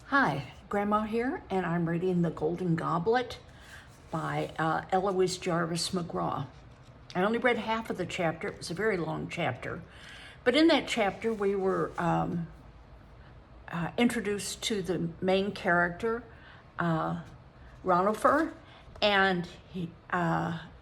Hi, Grandma here, and I'm reading The Golden Goblet by Eloise Jarvis McGraw. I only read half of the chapter. It was a very long chapter. But in that chapter, we were introduced to the main character, Ranofer, and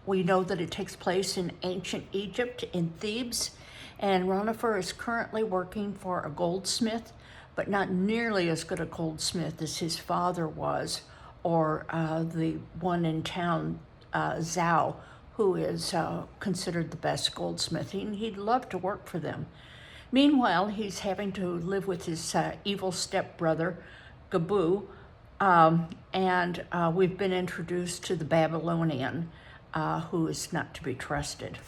we know that it takes place in ancient Egypt, in Thebes, and Ranofer is currently working for a goldsmith, but not nearly as good a goldsmith as his father was, or the one in town, Zhao, who is considered the best goldsmith. He'd love to work for them. Meanwhile, he's having to live with his evil stepbrother, Gebu, and we've been introduced to the Babylonian, who is not to be trusted.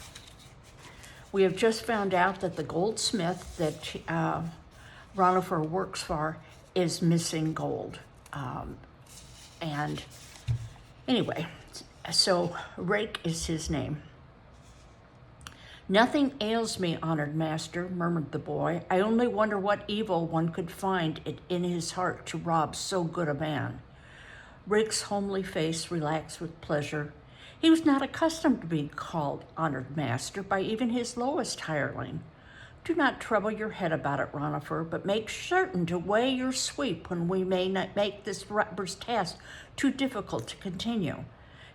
We have just found out that the goldsmith that Ranofer works for is missing gold. And anyway, so Rake is his name. "Nothing ails me, honored master," murmured the boy. "I only wonder what evil one could find it in his heart to rob so good a man." Rake's homely face relaxed with pleasure. He was not accustomed to being called honored master by even his lowest hireling. "Do not trouble your head about it, Ranofer, but make certain to weigh your sweep when we may not make this robber's task too difficult to continue."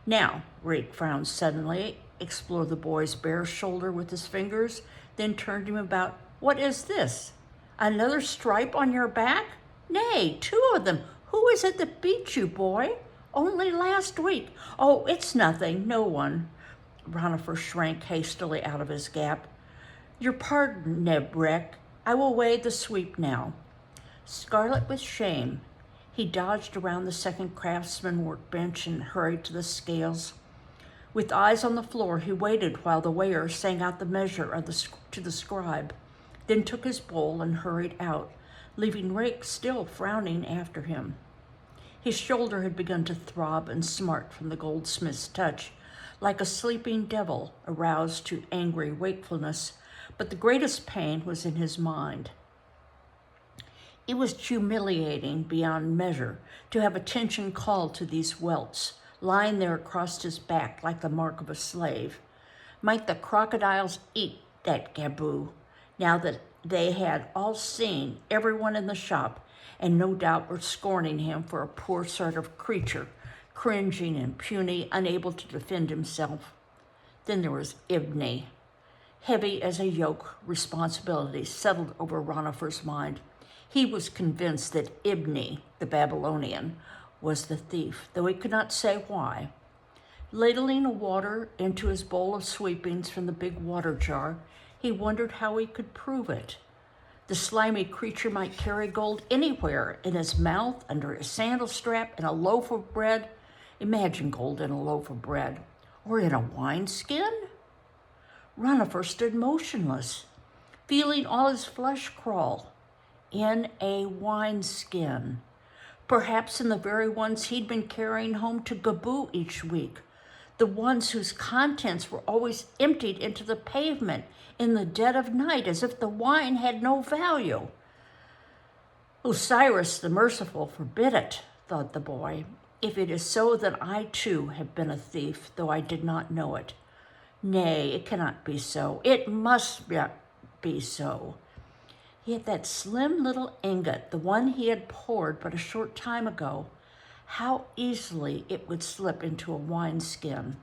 Now, Rake frowned suddenly, explored the boy's bare shoulder with his fingers, then turned him about. "What is this? Another stripe on your back? Nay, 2 of them. Who is it that beat you, boy? Only last week." "Oh, it's nothing, no one." Ranofer shrank hastily out of his gap. "Your pardon, Neb Rek. I will weigh the sweep now." Scarlet with shame, he dodged around the second craftsman workbench and hurried to the scales. With eyes on the floor, he waited while the weigher sang out the measure to the scribe, then took his bowl and hurried out, leaving Rake still frowning after him. His shoulder had begun to throb and smart from the goldsmith's touch, like a sleeping devil aroused to angry wakefulness, but the greatest pain was in his mind. It was humiliating beyond measure to have attention called to these welts, lying there across his back like the mark of a slave. Might the crocodiles eat that Gebu, now that they had all seen everyone in the shop, and no doubt were scorning him for a poor sort of creature, cringing and puny, unable to defend himself. Then there was Ibni. Heavy as a yoke, responsibility settled over Ranofer's mind. He was convinced that Ibni, the Babylonian, was the thief, though he could not say why. Ladling water into his bowl of sweepings from the big water jar, he wondered how he could prove it. The slimy creature might carry gold anywhere, in his mouth, under his sandal strap, in a loaf of bread. Imagine gold in a loaf of bread. Or in a wineskin? Ranofer stood motionless, feeling all his flesh crawl. In a wineskin. Perhaps in the very ones he'd been carrying home to Gebu each week. The ones whose contents were always emptied into the pavement in the dead of night, as if the wine had no value. "Osiris the Merciful forbid it," thought the boy. "If it is so, then I too have been a thief, though I did not know it. Nay, it cannot be so. It must not be so." Yet that slim little ingot, the one he had poured but a short time ago, how easily it would slip into a wineskin.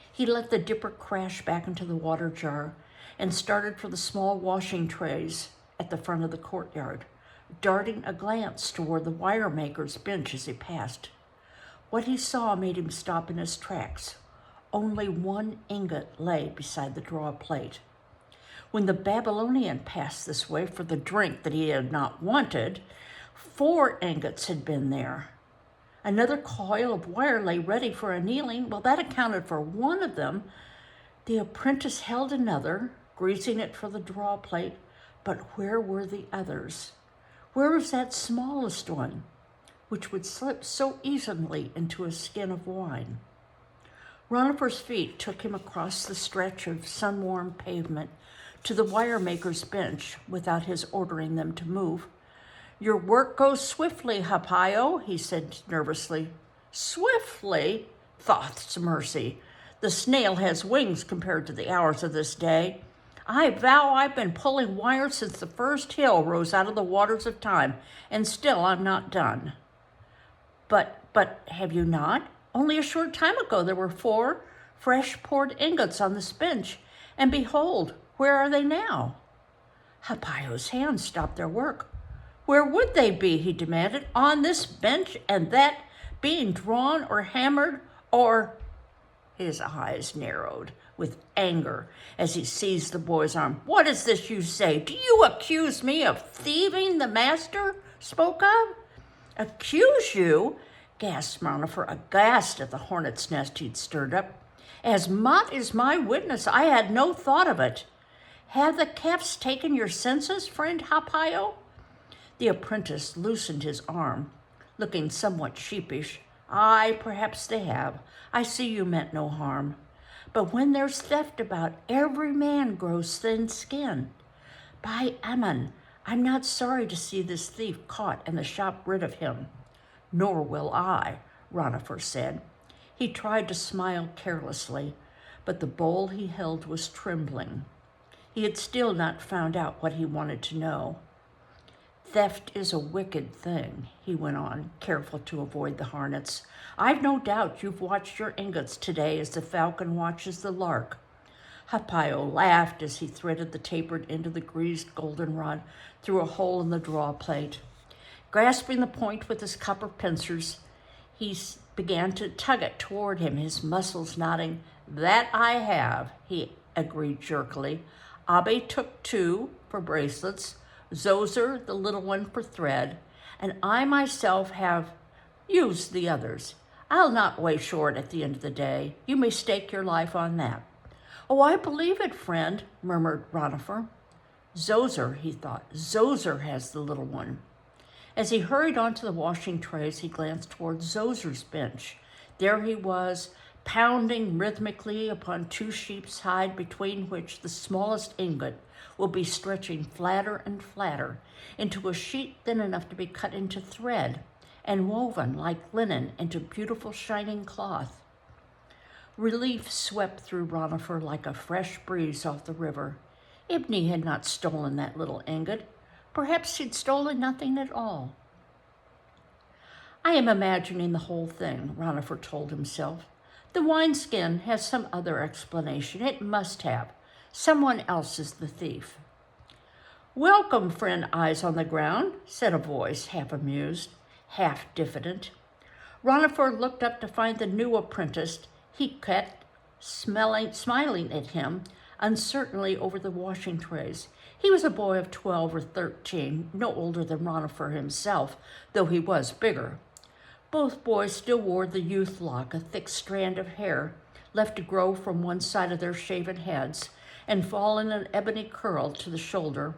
He let the dipper crash back into the water jar and started for the small washing trays at the front of the courtyard, darting a glance toward the wire maker's bench as he passed. What he saw made him stop in his tracks. Only 1 ingot lay beside the draw plate. When the Babylonian passed this way for the drink that he had not wanted, 4 ingots had been there. Another coil of wire lay ready for annealing. Well, that accounted for 1 of them. The apprentice held another, greasing it for the draw plate. But where were the others? Where was that smallest one, which would slip so easily into a skin of wine? Ranofer's feet took him across the stretch of sun-warmed pavement to the wire maker's bench without his ordering them to move. Your work goes swiftly, Hapayo, he said nervously. Swiftly? Thoth's mercy. The snail has wings compared to the hours of this day. I vow I've been pulling wire since the first hill rose out of the waters of time, and still I'm not done. But have you not? Only a short time ago there were 4 fresh poured ingots on this bench, and behold, where are they now? Hapayo's hands stopped their work. Where would they be, he demanded, on this bench, and that being drawn or hammered, or... His eyes narrowed with anger as he seized the boy's arm. What is this you say? Do you accuse me of thieving the master spoke of? Accuse you? Gasped Ranofer, aghast at the hornet's nest he'd stirred up. As Mott is my witness, I had no thought of it. Have the calves taken your senses, friend Hapayo? The apprentice loosened his arm, looking somewhat sheepish. Aye, perhaps they have. I see you meant no harm. But when there's theft about, every man grows thin-skinned. By Ammon, I'm not sorry to see this thief caught and the shop rid of him. Nor will I, Ranofer said. He tried to smile carelessly, but the bowl he held was trembling. He had still not found out what he wanted to know. Theft is a wicked thing, he went on, careful to avoid the hornets. I've no doubt you've watched your ingots today as the falcon watches the lark. Hapayo laughed as he threaded the tapered end of the greased goldenrod through a hole in the draw plate. Grasping the point with his copper pincers, he began to tug it toward him, his muscles nodding. That I have, he agreed jerkily. Abe took 2 for bracelets, Zoser, the little one, for thread, and I myself have used the others. I'll not weigh short at the end of the day. You may stake your life on that. Oh, I believe it, friend, murmured Ranofer. Zoser, he thought. Zoser has the little one. As he hurried onto the washing trays, he glanced toward Zoser's bench. There he was, pounding rhythmically upon 2 sheep's hide, between which the smallest ingot will be stretching flatter and flatter into a sheet thin enough to be cut into thread and woven like linen into beautiful shining cloth. Relief swept through Ranofer like a fresh breeze off the river. Ibni had not stolen that little ingot. Perhaps he'd stolen nothing at all. I am imagining the whole thing, Ranofer told himself. The wineskin has some other explanation. It must have. Someone else is the thief. Welcome, friend Eyes on the Ground, said a voice, half amused, half diffident. Ranofer looked up to find the new apprentice, Heket, smiling at him uncertainly over the washing trays. He was a boy of 12 or 13, no older than Ranofer himself, though he was bigger. Both boys still wore the youth lock, a thick strand of hair left to grow from one side of their shaven heads and fall in an ebony curl to the shoulder.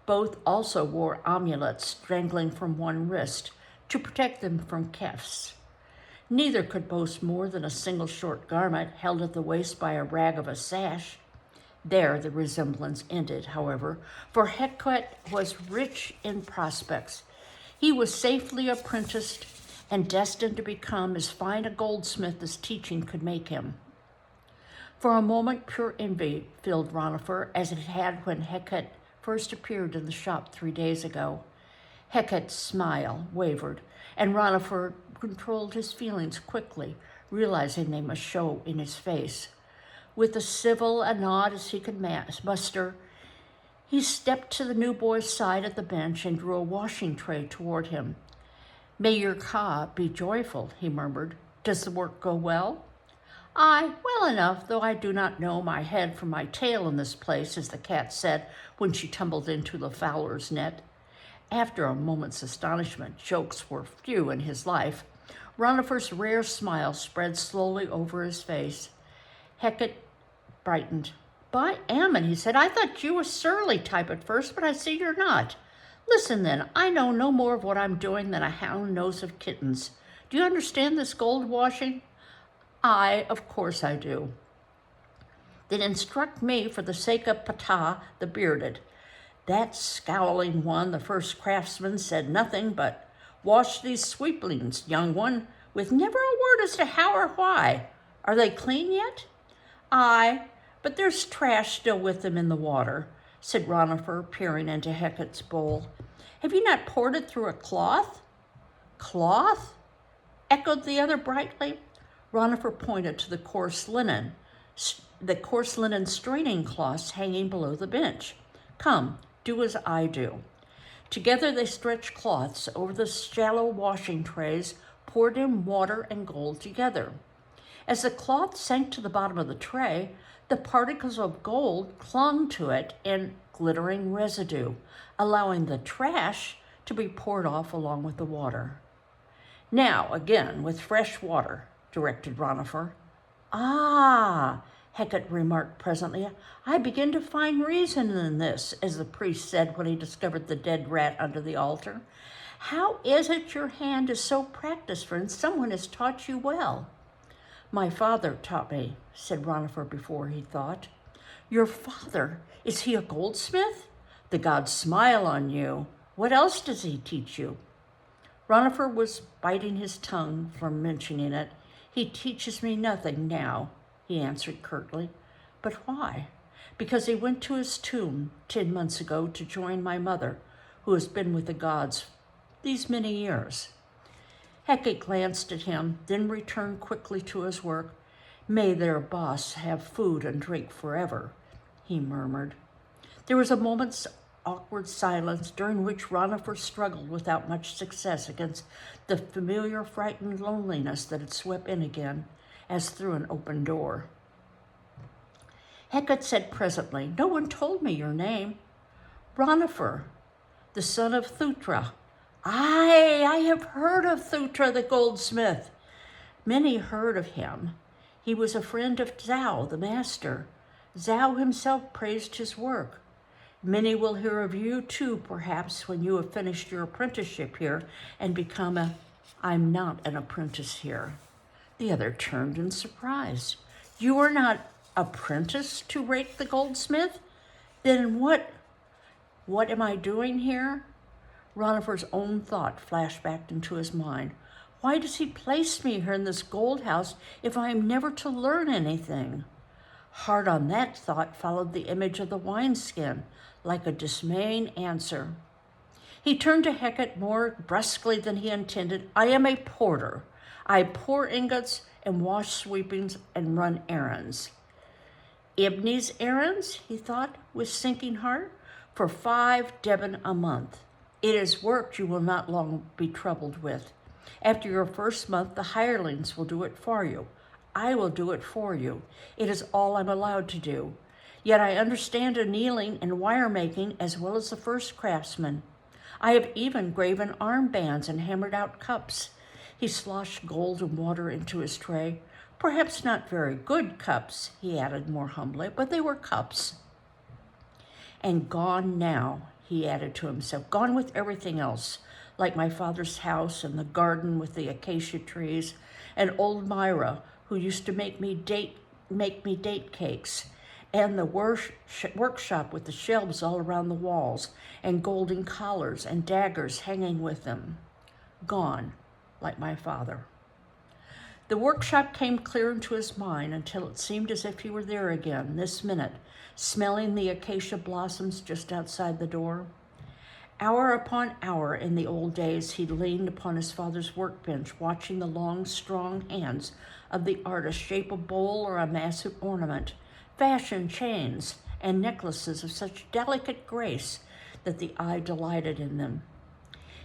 Both also wore amulets dangling from one wrist to protect them from kefs. Neither could boast more than a single short garment held at the waist by a rag of a sash. There the resemblance ended, however, for Heket was rich in prospects. He was safely apprenticed and destined to become as fine a goldsmith as teaching could make him. For a moment, pure envy filled Ranofer, as it had when Heket first appeared in the shop 3 days ago. Heket's smile wavered, and Ranofer controlled his feelings quickly, realizing they must show in his face. With as civil a nod as he could muster, he stepped to the new boy's side at the bench and drew a washing tray toward him. May your Ka be joyful, he murmured. Does the work go well? Aye, well enough, though I do not know my head from my tail in this place, as the cat said when she tumbled into the fowler's net. After a moment's astonishment, jokes were few in his life. Ranofer's rare smile spread slowly over his face. Heket brightened. By Ammon, he said, I thought you a surly type at first, but I see you're not. Listen then, I know no more of what I'm doing than a hound knows of kittens. Do you understand this gold washing? Aye, of course I do. Then instruct me for the sake of Ptah the bearded. That scowling one, the first craftsman, said nothing but, "Wash these sweepings, young one," with never a word as to how or why. "Are they clean yet?" "Aye, but there's trash still with them in the water," said Ranofer, peering into Hecate's bowl. "Have you not poured it through a cloth?" "Cloth?" echoed the other brightly. Ranofer pointed to the coarse linen straining cloths hanging below the bench. "Come, do as I do." Together they stretched cloths over the shallow washing trays, poured in water and gold together. As the cloth sank to the bottom of the tray, the particles of gold clung to it in glittering residue, allowing the trash to be poured off along with the water. "Now, again, with fresh water," directed Ranofer. "Ah," Hecate remarked presently, "I begin to find reason in this," as the priest said when he discovered the dead rat under the altar. "How is it your hand is so practiced, friend? Someone has taught you well." "My father taught me," said Ranofer before he thought. "Your father? Is he a goldsmith? The gods smile on you. What else does he teach you?" Ranofer was biting his tongue from mentioning it. "He teaches me nothing now," he answered curtly. "But why?" "Because he went to his tomb 10 months ago to join my mother, who has been with the gods these many years." Hecate glanced at him, then returned quickly to his work. "May their boss have food and drink forever," he murmured. There was a moment's awkward silence, during which Ranofer struggled without much success against the familiar frightened loneliness that had swept in again, as through an open door. Hecate said presently, "No one told me your name." "Ranofer, the son of Thutra." "Aye, I have heard of Thutra the goldsmith." Many heard of him. He was a friend of Zhao, the master. Zhao himself praised his work. Many will hear of you too, perhaps, when you have finished your apprenticeship here and become I'm not an apprentice here." The other turned in surprise. "You are not apprentice to Rake the goldsmith? Then what am I doing here?" Ranofer's own thought flashed back into his mind. "Why does he place me here in this gold house if I am never to learn anything?" Hard on that thought followed the image of the wineskin, like a dismaying answer. He turned to Hecate more brusquely than he intended. "I am a porter. I pour ingots and wash sweepings and run errands." "Ibni's errands," he thought with sinking heart, "for 5 deben a month. It is work you will not long be troubled with. After your first month, the hirelings will do it for you. I will do it for you. It is all I'm allowed to do. Yet I understand annealing and wire making as well as the first craftsman. I have even graven armbands and hammered out cups." He sloshed gold and water into his tray. "Perhaps not very good cups," he added more humbly, "but they were cups. And gone now," he added to himself, "gone with everything else, like my father's house and the garden with the acacia trees, and old Myra, who used to make me date cakes, and the workshop with the shelves all around the walls, and golden collars and daggers hanging with them. Gone, like my father." The workshop came clear into his mind until it seemed as if he were there again, this minute, smelling the acacia blossoms just outside the door. Hour upon hour in the old days, he leaned upon his father's workbench, watching the long, strong hands of the artist shape a bowl or a massive ornament, fashion chains and necklaces of such delicate grace that the eye delighted in them.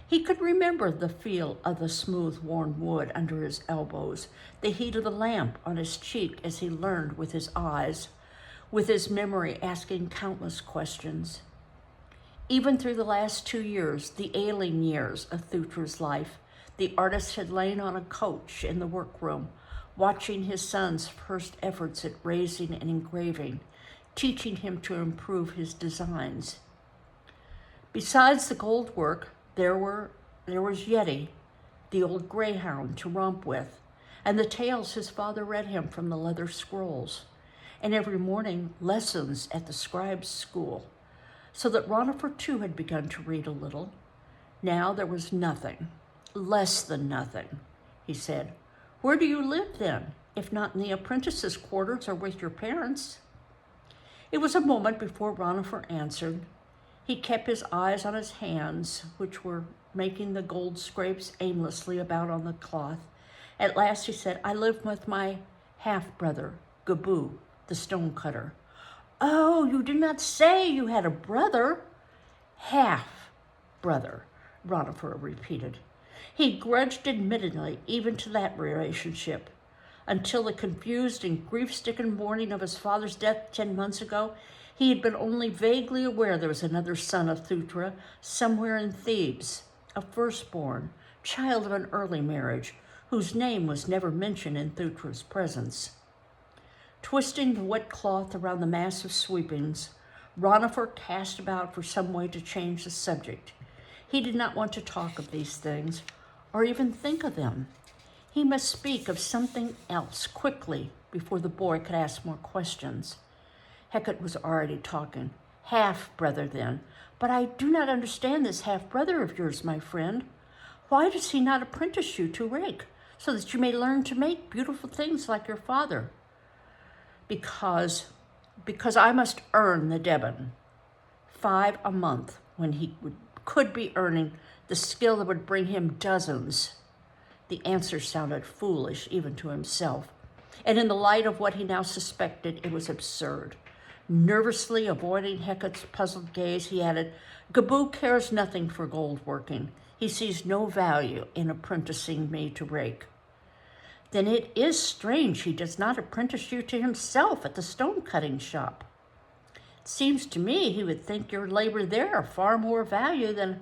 He could remember the feel of the smooth, worn wood under his elbows, the heat of the lamp on his cheek as he learned with his eyes, with his memory asking countless questions. Even through the last 2 years, the ailing years of Thutra's life, the artist had lain on a couch in the workroom, watching his son's first efforts at raising and engraving, teaching him to improve his designs. Besides the gold work, there was Yeti, the old greyhound, to romp with, and the tales his father read him from the leather scrolls, and every morning lessons at the scribe's school. so that Ranofer too had begun to read a little. Now there was nothing, less than nothing, he said. Where do you live then, if not in the apprentices' quarters or with your parents? It was a moment before Ranofer answered. He kept his eyes on his hands, which were making the gold scrapes aimlessly about on the cloth. At last he said, I live with my half-brother, Gebu, the stonecutter. Oh, you did not say you had a brother. Half-brother, Ranofer repeated. He grudged admittedly even to that relationship. Until the confused and grief-stricken morning of his father's death 10 months ago, he had been only vaguely aware there was another son of Thutra somewhere in Thebes, a firstborn, child of an early marriage, whose name was never mentioned in Thutra's presence. Twisting the wet cloth around the mass of sweepings, Ranofer cast about for some way to change the subject. He did not want to talk of these things, or even think of them. He must speak of something else quickly before the boy could ask more questions. Hecate was already talking. Half-brother then. But I do not understand this half-brother of yours, my friend. Why does he not apprentice you to rake, so that you may learn to make beautiful things like your father? Because I must earn the debon. 5 a month, when he could be earning the skill that would bring him dozens. The answer sounded foolish even to himself, and in the light of what he now suspected, it was absurd. Nervously avoiding Hecate's puzzled gaze, he added, Gebu cares nothing for gold working. He sees no value in apprenticing me to rake. Then it is strange he does not apprentice you to himself at the stone-cutting shop. It seems to me he would think your labor there of far more value than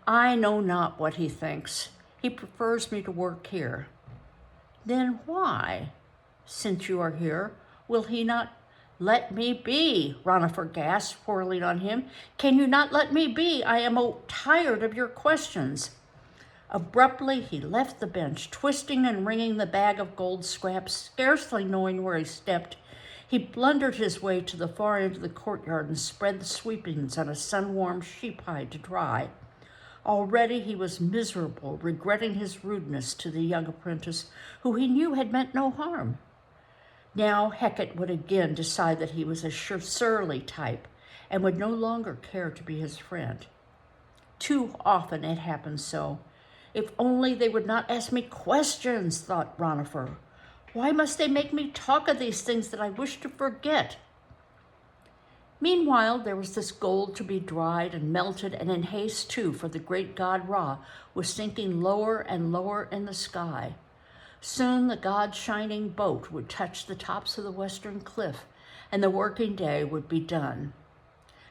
I know not what he thinks. He prefers me to work here. Then why, since you are here, will he not let me be? Ranofer gasped, whirling on him. Can you not let me be? I am tired of your questions. Abruptly, he left the bench, twisting and wringing the bag of gold scraps, scarcely knowing where he stepped. He blundered his way to the far end of the courtyard and spread the sweepings on a sun-warmed sheep hide to dry. Already he was miserable, regretting his rudeness to the young apprentice, who he knew had meant no harm. Now Hecate would again decide that he was a surly type and would no longer care to be his friend. Too often it happened so. If only they would not ask me questions, thought Ranofer. Why must they make me talk of these things that I wish to forget? Meanwhile, there was this gold to be dried and melted, and in haste too, for the great god Ra was sinking lower and lower in the sky. Soon the god's shining boat would touch the tops of the western cliff, and the working day would be done.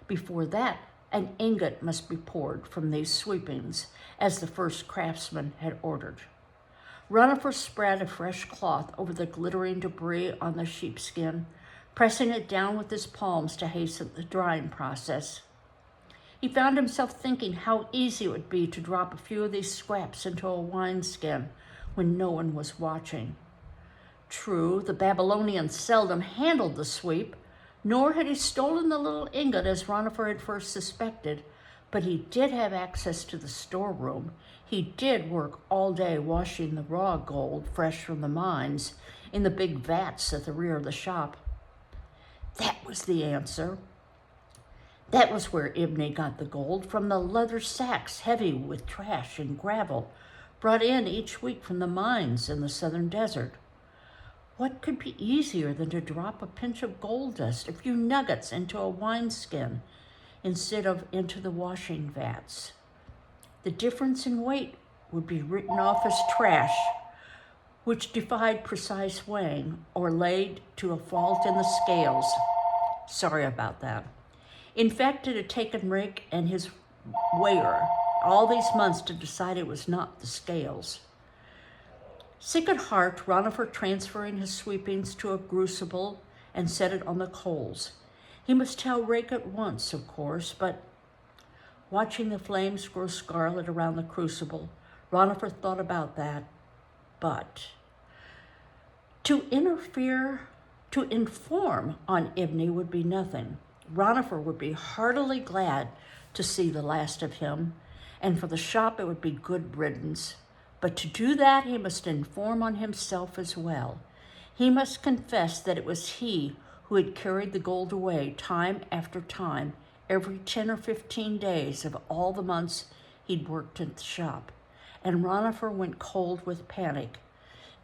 Before that, an ingot must be poured from these sweepings, as the first craftsman had ordered. Ranofer spread a fresh cloth over the glittering debris on the sheepskin, pressing it down with his palms to hasten the drying process. He found himself thinking how easy it would be to drop a few of these scraps into a wineskin when no one was watching. True, the Babylonian seldom handled the sweep, nor had he stolen the little ingot as Ranofer had first suspected, but he did have access to the storeroom. He did work all day washing the raw gold fresh from the mines in the big vats at the rear of the shop. That was the answer. That was where Ibni got the gold, from the leather sacks heavy with trash and gravel, brought in each week from the mines in the southern desert. What could be easier than to drop a pinch of gold dust, a few nuggets, into a wineskin instead of into the washing vats? The difference in weight would be written off as trash, which defied precise weighing or laid to a fault in the scales. Sorry about that. In fact, it had taken Rick and his weigher all these months to decide it was not the scales. Sick at heart, Ranofer transferring his sweepings to a crucible and set it on the coals. He must tell Rick at once, of course, but watching the flames grow scarlet around the crucible, Ranofer thought about that. But to inform on Ibni would be nothing. Ranofer would be heartily glad to see the last of him, and for the shop it would be good riddance. But to do that, he must inform on himself as well. He must confess that it was he who had carried the gold away time after time, every 10 or 15 days of all the months he'd worked at the shop. And Ranofer went cold with panic.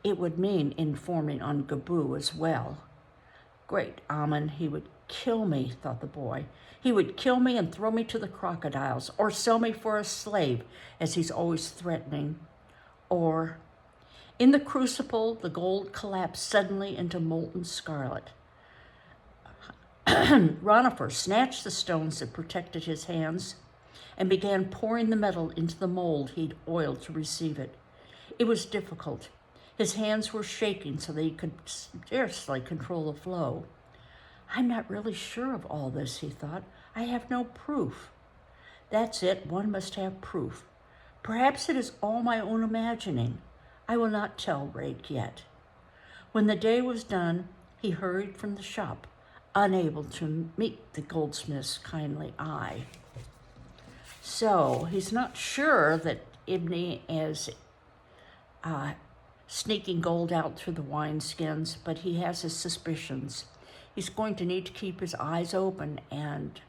It would mean informing on Gebu as well. Great Amen, he would kill me, thought the boy. He would kill me and throw me to the crocodiles, or sell me for a slave, as he's always threatening. Or, in the crucible, the gold collapsed suddenly into molten scarlet. Ranofer snatched the stones that protected his hands and began pouring the metal into the mold he'd oiled to receive it. It was difficult. His hands were shaking so that he could scarcely control the flow. I'm not really sure of all this, he thought. I have no proof. That's it, one must have proof. Perhaps it is all my own imagining. I will not tell Rake yet. When the day was done, he hurried from the shop, unable to meet the goldsmith's kindly eye. So he's not sure that Ibni is sneaking gold out through the wineskins, but he has his suspicions. He's going to need to keep his eyes open and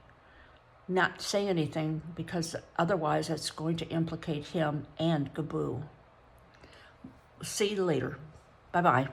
not say anything, because otherwise it's going to implicate him and Gebu. See you later. Bye-bye.